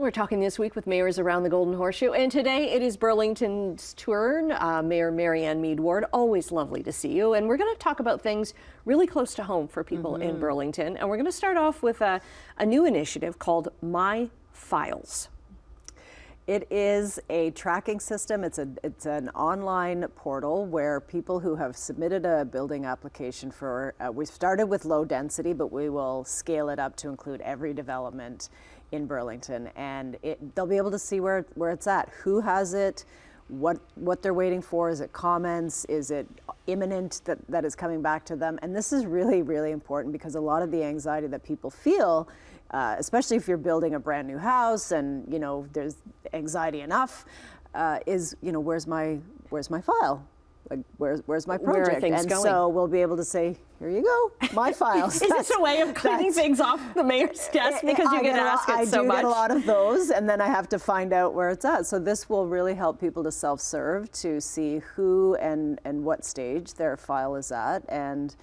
We're talking this week with mayors around the Golden Horseshoe, and today it is Burlington's turn. Mayor Marianne Meed Ward, always lovely to see you. And we're going to talk about things really close to home for people in Burlington. And we're going to start off with a new initiative called My Files. It is a tracking system. It's an online portal where people who have submitted a building application for, we started with low density, but we will scale it up to include every development in Burlington, and they'll be able to see where it's at, who has it, what they're waiting for. Is it comments? Is it imminent that is coming back to them? And this is really, really important because a lot of the anxiety that people feel, especially if you're building a brand new house and there's anxiety enough, is where's my file? Like where's my project? Where are things going? So we'll be able to say, here you go, my files. Is this a way of cleaning things off the mayor's desk because you get asked it so much? I do get a lot of those, and then I have to find out where it's at. So this will really help people to self-serve, to see who and what stage their file is at, and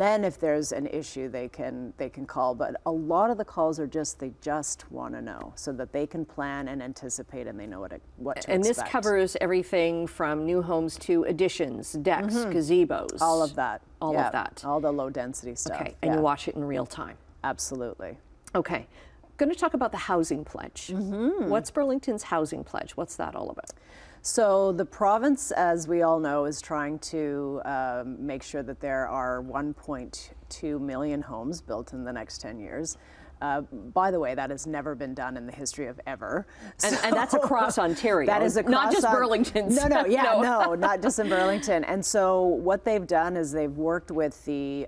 then if there's an issue, they can call. But a lot of the calls are they just want to know, so that they can plan and anticipate, and they know what to expect. And this covers everything from new homes to additions, decks, gazebos. All of that. All of that. All the low density stuff. Okay, and you watch it in real time. Absolutely. Okay, going to talk about the housing pledge. What's Burlington's housing pledge? What's that all about? So the province, as we all know, is trying to make sure that there are 1.2 million homes built in the next 10 years. By the way, that has never been done in the history of ever. And that's across Ontario. That is across not just Burlington. No, not just in Burlington. And so what they've done is they've worked with the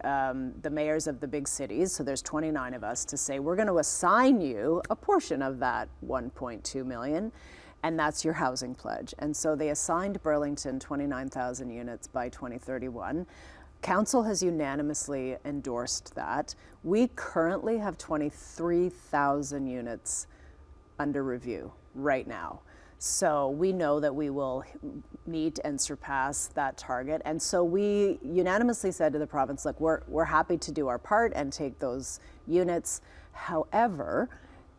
mayors of the big cities. So there's 29 of us to say, we're going to assign you a portion of that 1.2 million. And that's your housing pledge. And so they assigned Burlington 29,000 units by 2031. Council has unanimously endorsed that. We currently have 23,000 units under review right now. So we know that we will meet and surpass that target. And so we unanimously said to the province, look, we're happy to do our part and take those units. However,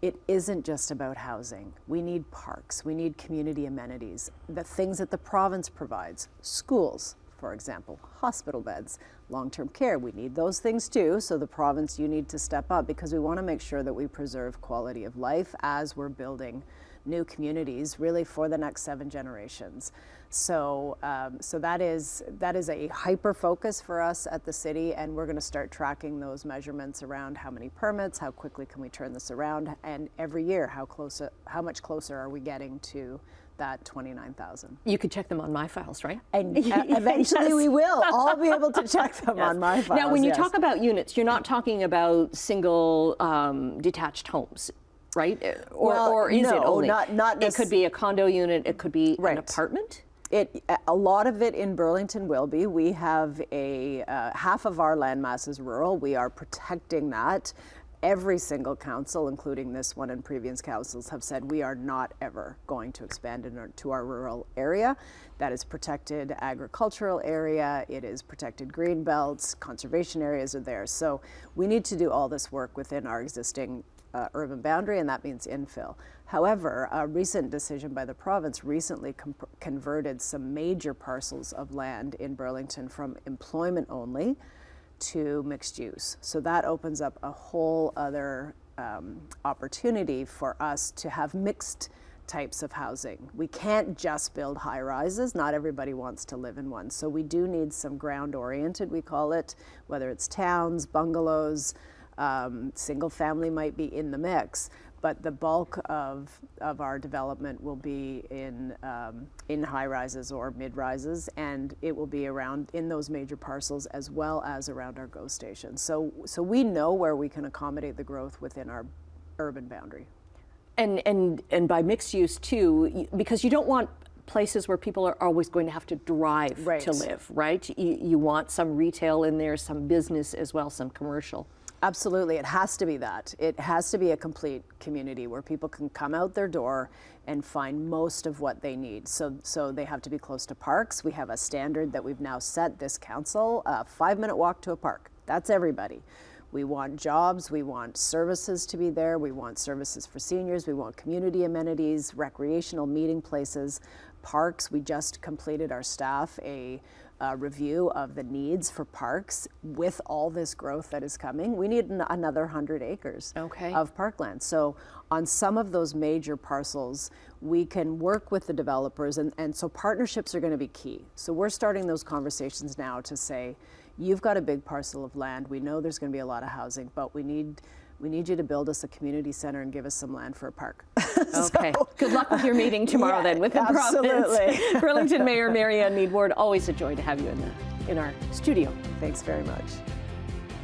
it isn't just about housing. We need parks, we need community amenities, the things that the province provides, schools, for example, hospital beds, long-term care. We need those things too. So the province, you need to step up because we want to make sure that we preserve quality of life as we're building new communities really for the next 7 generations. So that is a hyper focus for us at the city, and we're going to start tracking those measurements around how many permits, how quickly can we turn this around, and every year how much closer are we getting to that 29,000. You could check them on My Files, right? And eventually we will all be able to check them on My Files. Now, when you talk about units, you're not talking about single detached homes, right? Or is it only? Not it could be a condo unit, it could be an apartment? A lot of it in Burlington will be. We have half of our landmass is rural. We are protecting that. Every single council, including this one and previous councils, have said we are not ever going to expand into our rural area. That is protected agricultural area. It is protected green belts. Conservation areas are there. So we need to do all this work within our existing urban boundary, and that means infill. However, a recent decision by the province recently converted some major parcels of land in Burlington from employment only to mixed use. So that opens up a whole other opportunity for us to have mixed types of housing. We can't just build high rises. Not everybody wants to live in one. So we do need some ground oriented, we call it, whether it's towns, bungalows, single family might be in the mix, but the bulk of our development will be in high rises or mid rises, and it will be around in those major parcels as well as around our GO stations. So we know where we can accommodate the growth within our urban boundary. And by mixed use too, because you don't want places where people are always going to have to drive to live, right? You want some retail in there, some business as well, some commercial. Absolutely, it has to be that. It has to be a complete community where people can come out their door and find most of what they need. So they have to be close to parks. We have a standard that we've now set, this council, a 5-minute walk to a park. That's everybody. We want jobs, we want services to be there, we want services for seniors, we want community amenities, recreational meeting places, parks. We just completed our staff a review of the needs for parks. With all this growth that is coming, we need another 100 acres of parkland. So on some of those major parcels, we can work with the developers, and so partnerships are going to be key. So we're starting those conversations now to say, you've got a big parcel of land. We know there's going to be a lot of housing, but we need you to build us a community center and give us some land for a park. Okay. Good luck with your meeting tomorrow then with the province. Burlington Mayor Marianne Meed Ward, always a joy to have you in our studio. Thanks very much.